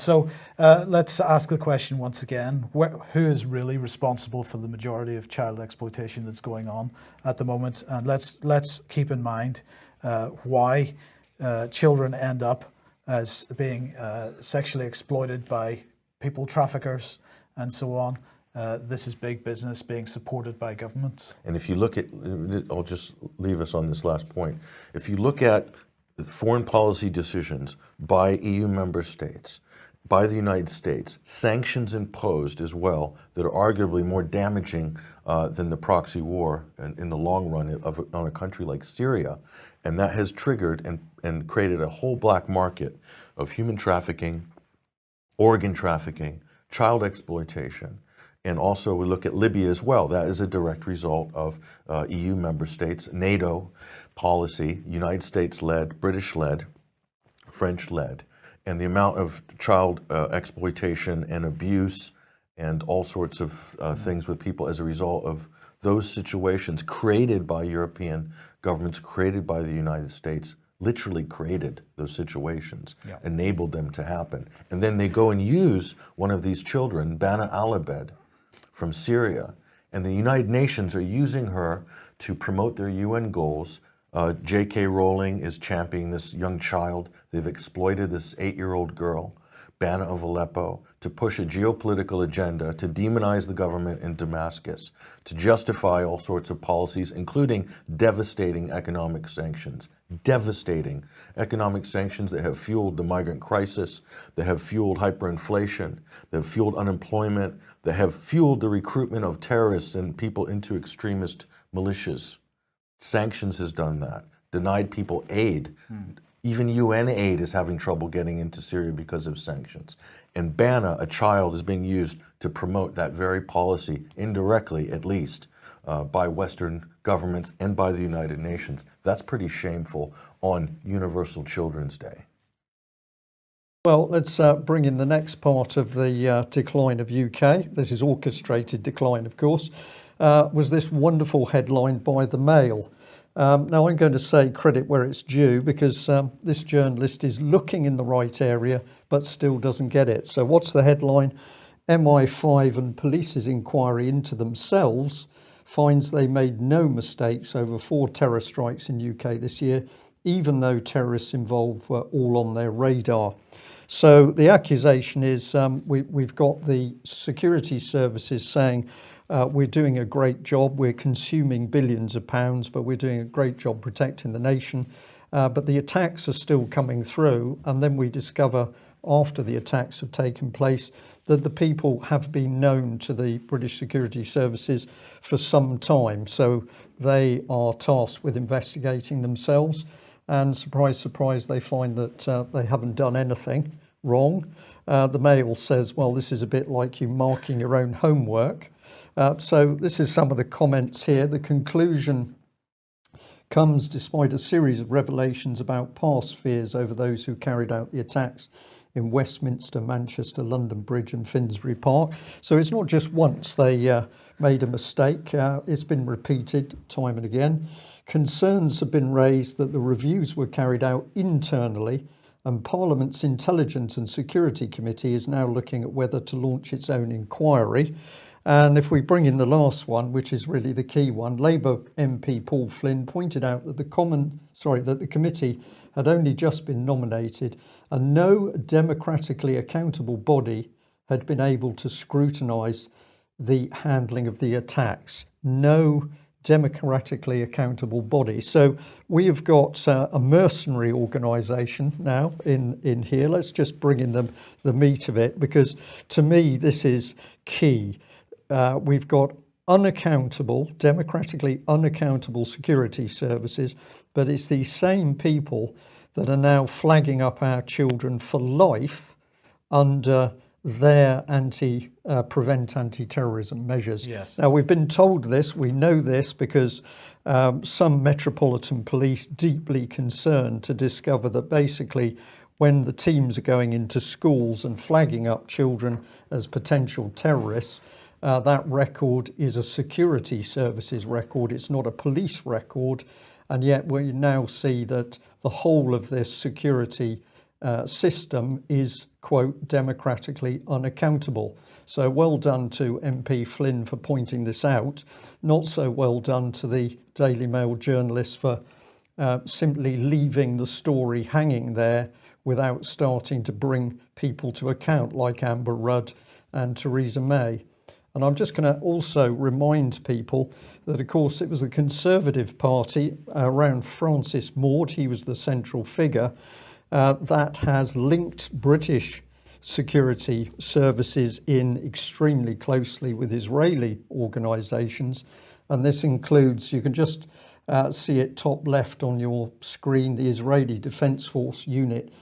So let's ask the question once again, who is really responsible for the majority of child exploitation that's going on at the moment? And let's keep in mind why children end up as being sexually exploited by people traffickers and so on. This is big business being supported by governments. And if you look at, I'll just leave us on this last point. If you look at foreign policy decisions by EU member states, by the United States, sanctions imposed as well that are arguably more damaging than the proxy war in the long run on a country like Syria. And that has triggered and created a whole black market of human trafficking, organ trafficking, child exploitation. And also we look at Libya as well. That is a direct result of EU member states, NATO policy, United States-led, British-led, French-led. And the amount of child exploitation and abuse and all sorts of things with people as a result of those situations created by European governments, created by the United States, literally created those situations, enabled them to happen. And then they go and use one of these children, Bana Alabed, from Syria, and the United Nations are using her to promote their UN goals. J.K. Rowling is championing this young child. They've exploited this 8-year-old girl, Bana of Aleppo, to push a geopolitical agenda, to demonize the government in Damascus, to justify all sorts of policies, including devastating economic sanctions. Devastating economic sanctions that have fueled the migrant crisis, that have fueled hyperinflation, that have fueled unemployment, that have fueled the recruitment of terrorists and people into extremist militias. Sanctions has done that, denied people aid. Even UN aid is having trouble getting into Syria because of sanctions. And Bana, a child, is being used to promote that very policy, indirectly at least, by Western governments and by the United Nations. That's pretty shameful on Universal Children's Day. Well, let's bring in the next part of the decline of UK. This is orchestrated decline, of course. Was this wonderful headline by the Mail. Now I'm going to say credit where it's due, because this journalist is looking in the right area but still doesn't get it. So what's the headline? MI5 and police's inquiry into themselves finds they made no mistakes over 4 terror strikes in UK this year, even though terrorists involved were all on their radar. So the accusation is we've got the security services saying we're doing a great job, we're consuming billions of pounds, but we're doing a great job protecting the nation. But the attacks are still coming through, and then we discover after the attacks have taken place that the people have been known to the British security services for some time. So they are tasked with investigating themselves, and surprise, surprise, they find that they haven't done anything wrong. The Mail says, well, this is a bit like you marking your own homework. So this is some of the comments here. The conclusion comes despite a series of revelations about past fears over those who carried out the attacks in Westminster, Manchester, London Bridge and Finsbury Park. So it's not just once they made a mistake, it's been repeated time and again. Concerns have been raised that the reviews were carried out internally, and Parliament's Intelligence and Security Committee is now looking at whether to launch its own inquiry. And if we bring in the last one, which is really the key one, Labour MP Paul Flynn pointed out that the committee had only just been nominated and no democratically accountable body had been able to scrutinise the handling of the attacks. No democratically accountable body. So we have got a mercenary organisation now in here. Let's just bring in the meat of it, because to me this is key. We've got unaccountable, democratically unaccountable security services, but it's these same people that are now flagging up our children for life under their prevent anti-terrorism measures. Yes. Now we've been told this, we know this because some metropolitan police deeply concerned to discover that basically when the teams are going into schools and flagging up children as potential terrorists, that record is a security services record, it's not a police record. And yet we now see that the whole of this security system is, quote, democratically unaccountable. So well done to MP Flynn for pointing this out. Not so well done to the Daily Mail journalists for simply leaving the story hanging there without starting to bring people to account like Amber Rudd and Theresa May. And I'm just going to also remind people that, of course, it was the Conservative Party around Francis Maude, he was the central figure, that has linked British security services in extremely closely with Israeli organisations. And this includes, you can just see it top left on your screen, the Israeli Defence Force Unit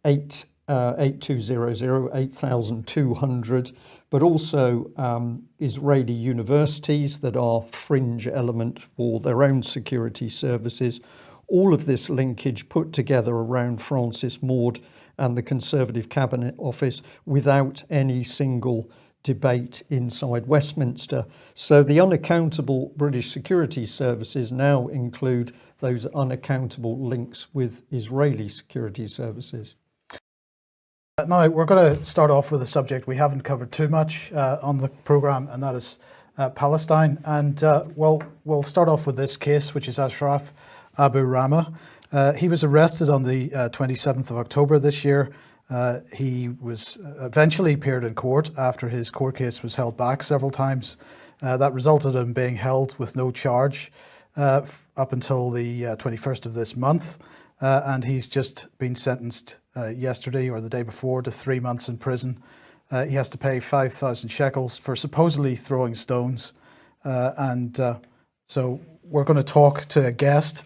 8200, but also Israeli universities that are fringe element for their own security services. All of this linkage put together around Francis Maude and the Conservative Cabinet Office without any single debate inside Westminster. So the unaccountable British security services now include those unaccountable links with Israeli security services. Now, we're going to start off with a subject we haven't covered too much on the programme, and that is Palestine. And we'll start off with this case, which is Ashraf Abu Rahma. He was arrested on the 27th of October this year. He was eventually appeared in court after his court case was held back several times. That resulted in being held with no charge up until the 21st of this month. And he's just been sentenced yesterday or the day before to 3 months in prison. He has to pay 5,000 shekels for supposedly throwing stones. So we're going to talk to a guest.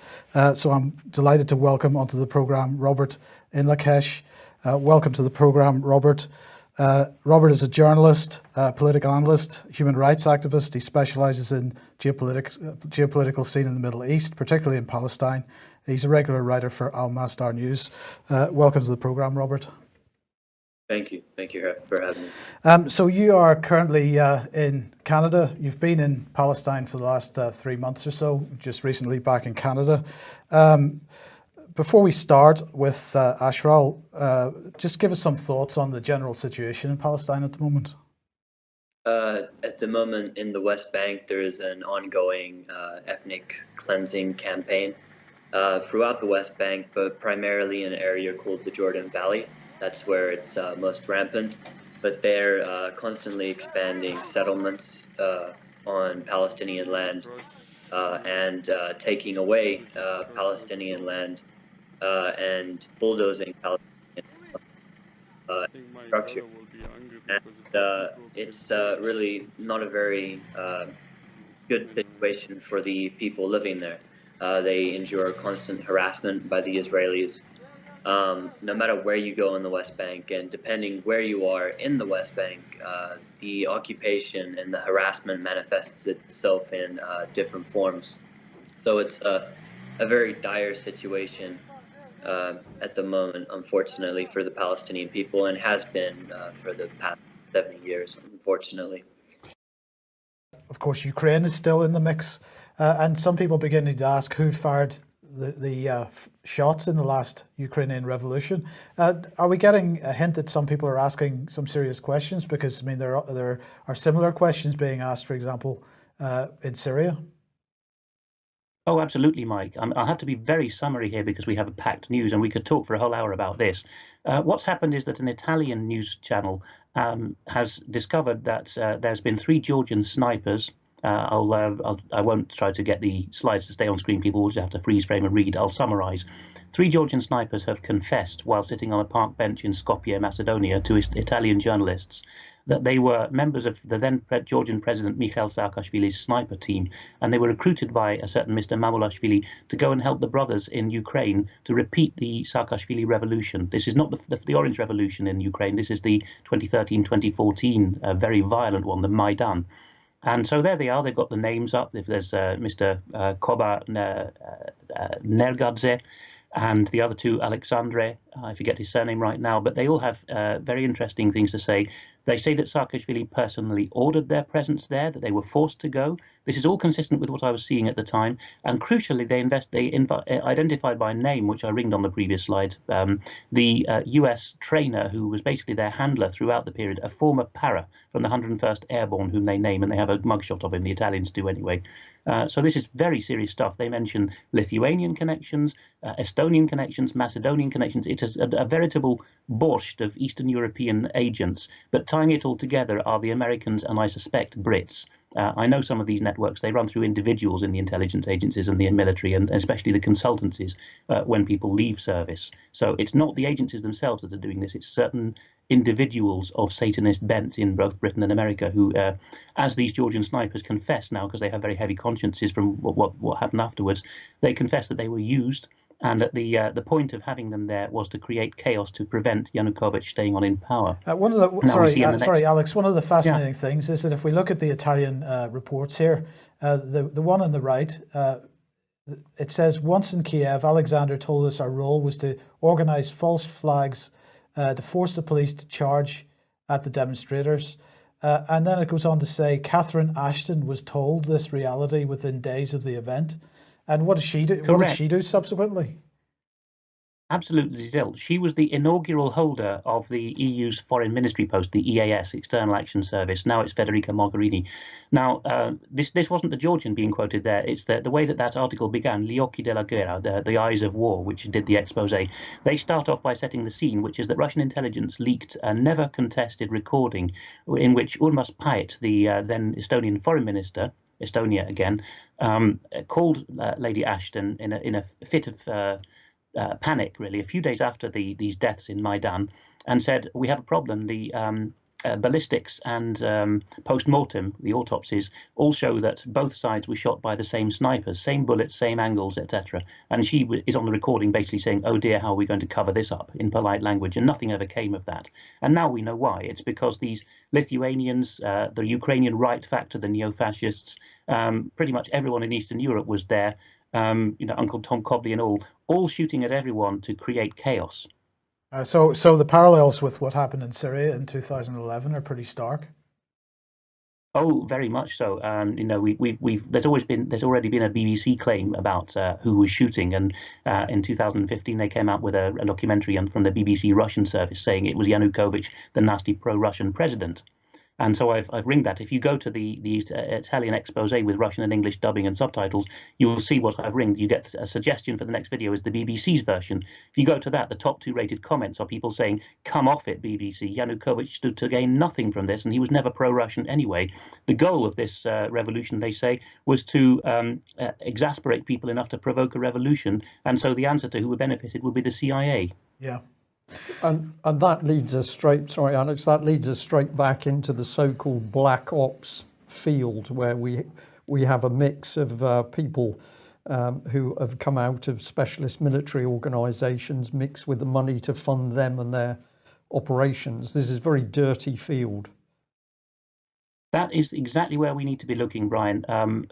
So I'm delighted to welcome onto the programme Robert in Lakesh. Welcome to the programme, Robert. Robert is a journalist, political analyst, human rights activist. He specialises in geopolitical scene in the Middle East, particularly in Palestine. He's a regular writer for Al Masdar News. Welcome to the programme, Robert. Thank you. Thank you for having me. So you are currently in Canada. You've been in Palestine for the last 3 months or so, just recently back in Canada. Before we start with Ashraf, just give us some thoughts on the general situation in Palestine at the moment. At the moment in the West Bank, there is an ongoing ethnic cleansing campaign throughout the West Bank, but primarily in an area called the Jordan Valley. That's where it's most rampant, but they're constantly expanding settlements on Palestinian land and taking away Palestinian land and bulldozing Palestinian structure. And it's really not a very good situation for the people living there. They endure constant harassment by the Israelis. No matter where you go in the West Bank, and depending where you are in the West Bank, the occupation and the harassment manifests itself in different forms. So it's a very dire situation at the moment, unfortunately, for the Palestinian people, and has been for the past 70 years, unfortunately. Of course, Ukraine is still in the mix, and some people beginning to ask who fired the shots in the last Ukrainian revolution. Are we getting a hint that some people are asking some serious questions? Because, I mean, there are similar questions being asked, for example, in Syria. Oh, absolutely, Mike. I'll have to be very summary here because we have a packed news and we could talk for a whole hour about this. What's happened is that an Italian news channel has discovered that there's been 3 Georgian snipers. I won't try to get the slides to stay on screen. People will just have to freeze frame and read. I'll summarize. 3 Georgian snipers have confessed while sitting on a park bench in Skopje, Macedonia, to Italian journalists that they were members of the then Georgian President Mikhail Saakashvili's sniper team, and they were recruited by a certain Mr. Mamulashvili to go and help the brothers in Ukraine to repeat the Saakashvili revolution. This is not the Orange Revolution in Ukraine. This is the 2013-2014 very violent one, the Maidan. And so there they are. They've got the names up. If there's Mr. Koba Nergadze and the other 2, Alexandre I forget his surname right now, but they all have very interesting things to say. They say that Saakashvili personally ordered their presence there, that they were forced to go. This is all consistent with what I was seeing at the time. And crucially, they identified by name, which I ringed on the previous slide, the US trainer who was basically their handler throughout the period, a former para from the 101st Airborne, whom they name, and they have a mugshot of him, the Italians do anyway. So this is very serious stuff. They mention Lithuanian connections, Estonian connections, Macedonian connections. It's a veritable borscht of Eastern European agents, but tying it all together are the Americans and, I suspect, Brits. I know some of these networks, they run through individuals in the intelligence agencies and the military, and especially the consultancies when people leave service. So it's not the agencies themselves that are doing this, it's certain individuals of Satanist bent in both Britain and America who, as these Georgian snipers confess now, because they have very heavy consciences from what happened afterwards, they confess that they were used, and that the point of having them there was to create chaos to prevent Yanukovych staying on in power. Sorry, Alex. One of the fascinating things is that if we look at the Italian reports here, the one on the right, it says, once in Kiev, Alexander told us our role was to organize false flags to force the police to charge at the demonstrators. And then it goes on to say Catherine Ashton was told this reality within days of the event. And what does she do? Correct. What did she do subsequently? Absolutely, Zil. She was the inaugural holder of the EU's foreign ministry post, the EAS, External Action Service. Now it's Federica Mogherini. Now, this wasn't the Georgian being quoted there. It's the way that article began, Gli occhi della guerra, the eyes of war, which did the expose. They start off by setting the scene, which is that Russian intelligence leaked a never contested recording in which Urmas Paet, the then Estonian foreign minister, Estonia again, called Lady Ashton in a fit of panic, really, a few days after these deaths in Maidan, and said, we have a problem. The ballistics and post-mortem, the autopsies, all show that both sides were shot by the same snipers, same bullets, same angles, etc. And she is on the recording basically saying, oh dear, how are we going to cover this up, in polite language, and nothing ever came of that. And now we know why. It's because these Lithuanians, the Ukrainian right factor, the neo-fascists, pretty much everyone in Eastern Europe was there, Uncle Tom Cobley and all shooting at everyone to create chaos. So the parallels with what happened in Syria in 2011 are pretty stark. Oh, very much so. There's already been a BBC claim about who was shooting, and in 2015 they came out with a documentary from the BBC Russian service saying it was Yanukovych, the nasty pro-Russian president. And so I've ringed that. If you go to the Italian expose with Russian and English dubbing and subtitles, you will see what I've ringed. You get a suggestion for the next video is the BBC's version. If you go to that, the top 2 rated comments are people saying, come off it, BBC. Yanukovych stood to gain nothing from this, and he was never pro-Russian anyway. The goal of this revolution, they say, was to exasperate people enough to provoke a revolution. And so the answer to who would benefited would be the CIA. Yeah. And that leads us straight, sorry Alex, that leads us straight back into the so-called black ops field, where we have a mix of people who have come out of specialist military organisations mixed with the money to fund them and their operations. This is a very dirty field. That is exactly where we need to be looking, Brian.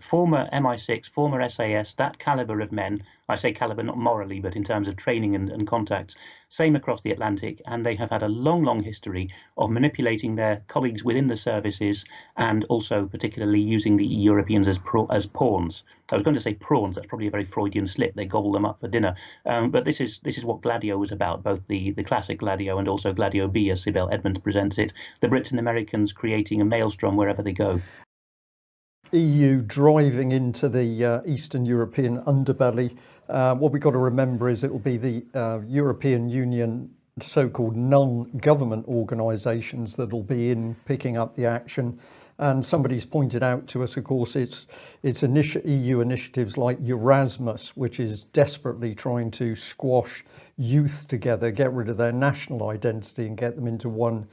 Former MI6, former SAS, that caliber of men, I say caliber not morally, but in terms of training and contacts, same across the Atlantic, and they have had a long history of manipulating their colleagues within the services, and also particularly using the Europeans as pawns. I was going to say prawns, that's probably a very Freudian slip, they gobble them up for dinner. But this is what Gladio was about, both the classic Gladio and also Gladio B, as Sibel Edmonds presents it, the Brits and Americans creating a maelstrom wherever they go. EU driving into the Eastern European underbelly. What we've got to remember is it will be the European Union so-called non-government organisations that will be in picking up the action. And somebody's pointed out to us, of course, it's EU initiatives like Erasmus, which is desperately trying to squash youth together, get rid of their national identity and get them into one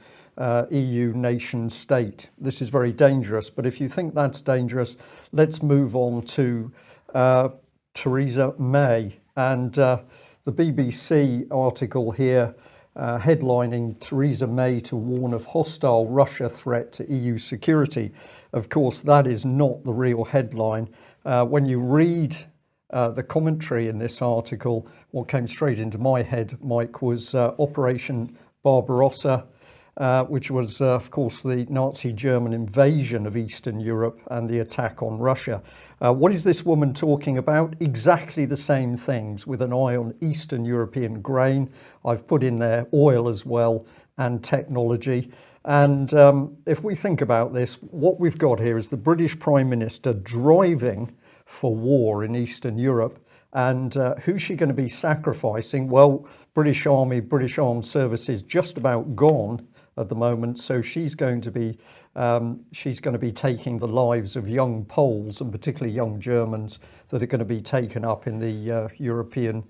EU nation state. This is very dangerous, but if you think that's dangerous, let's move on to Theresa May. And the BBC article here headlining Theresa May to warn of hostile Russia threat to EU security. Of course, that is not the real headline. When you read the commentary in this article, what came straight into my head, Mike, was Operation Barbarossa, which was, of course, the Nazi German invasion of Eastern Europe and the attack on Russia. What is this woman talking about? Exactly the same things, with an eye on Eastern European grain. I've put in there oil as well, and technology. And if we think about this, what we've got here is the British Prime Minister driving for war in Eastern Europe. And who's she going to be sacrificing? Well, British Army, British Armed Services, just about gone at the moment. So she's going to be taking the lives of young Poles, and particularly young Germans, that are going to be taken up in the European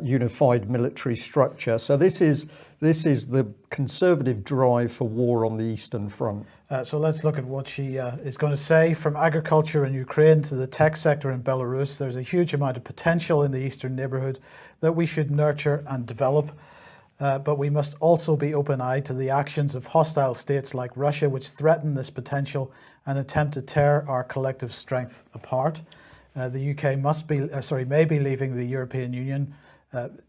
unified military structure. So this is the Conservative drive for war on the Eastern Front. So let's look at what she is going to say. From agriculture in Ukraine to the tech sector in Belarus, there's a huge amount of potential in the eastern neighbourhood that we should nurture and develop. But we must also be open-eyed to the actions of hostile states like Russia, which threaten this potential and attempt to tear our collective strength apart. The UK may be leaving the European Union.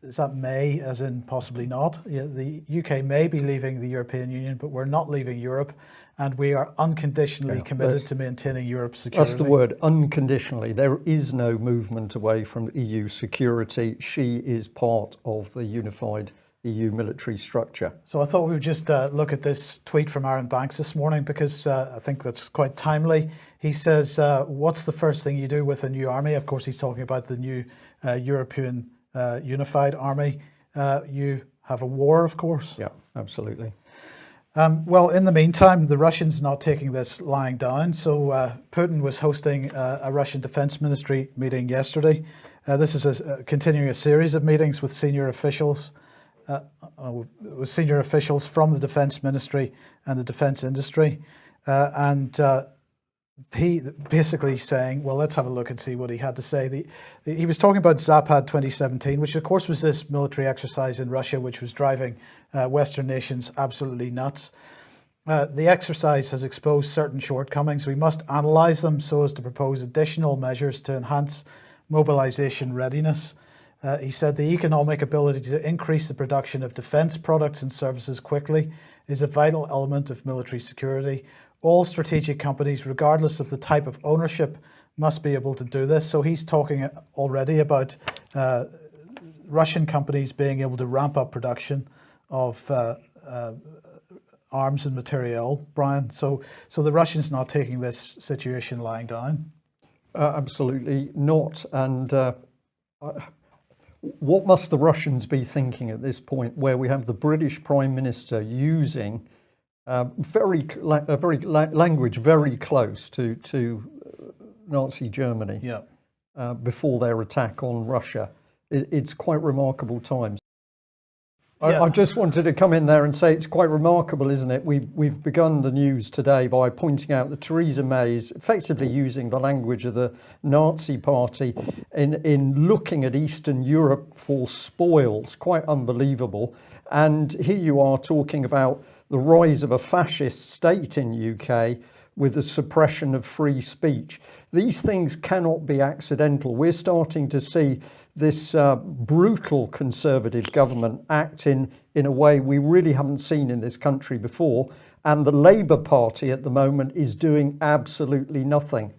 Is that may, as in possibly not? Yeah, the UK may be leaving the European Union, but we're not leaving Europe, and we are unconditionally committed to maintaining Europe's security. That's the word, unconditionally. There is no movement away from EU security. She is part of the unified EU military structure. So I thought we would just look at this tweet from Aaron Banks this morning, because I think that's quite timely. He says, what's the first thing you do with a new army? Of course, he's talking about the new European unified army. You have a war, of course. Yeah, absolutely. Well, in the meantime, the Russians not taking this lying down. So Putin was hosting a Russian Defense Ministry meeting yesterday. This is continuing a series of meetings with senior officials. With senior officials from the Defense Ministry and the defense industry. He basically saying, well, let's have a look and see what he had to say. He was talking about Zapad 2017, which of course was this military exercise in Russia, which was driving Western nations absolutely nuts. The exercise has exposed certain shortcomings. We must analyze them so as to propose additional measures to enhance mobilization readiness. He said the economic ability to increase the production of defense products and services quickly is a vital element of military security. All strategic companies, regardless of the type of ownership, must be able to do this. So he's talking already about Russian companies being able to ramp up production of arms and material, Brian. So the Russians not taking this situation lying down? Absolutely not. And what must the Russians be thinking at this point, where we have the British Prime Minister using language very close to Nazi Germany, yeah, before their attack on Russia? It's quite remarkable times. Yeah. I just wanted to come in there and say it's quite remarkable, isn't it? We've begun the news today by pointing out that Theresa May is effectively using the language of the Nazi Party in looking at Eastern Europe for spoils. Quite unbelievable. And here you are talking about the rise of a fascist state in UK with the suppression of free speech. These things cannot be accidental. We're starting to see this brutal Conservative government act in a way we really haven't seen in this country before. And the Labour Party at the moment is doing absolutely nothing.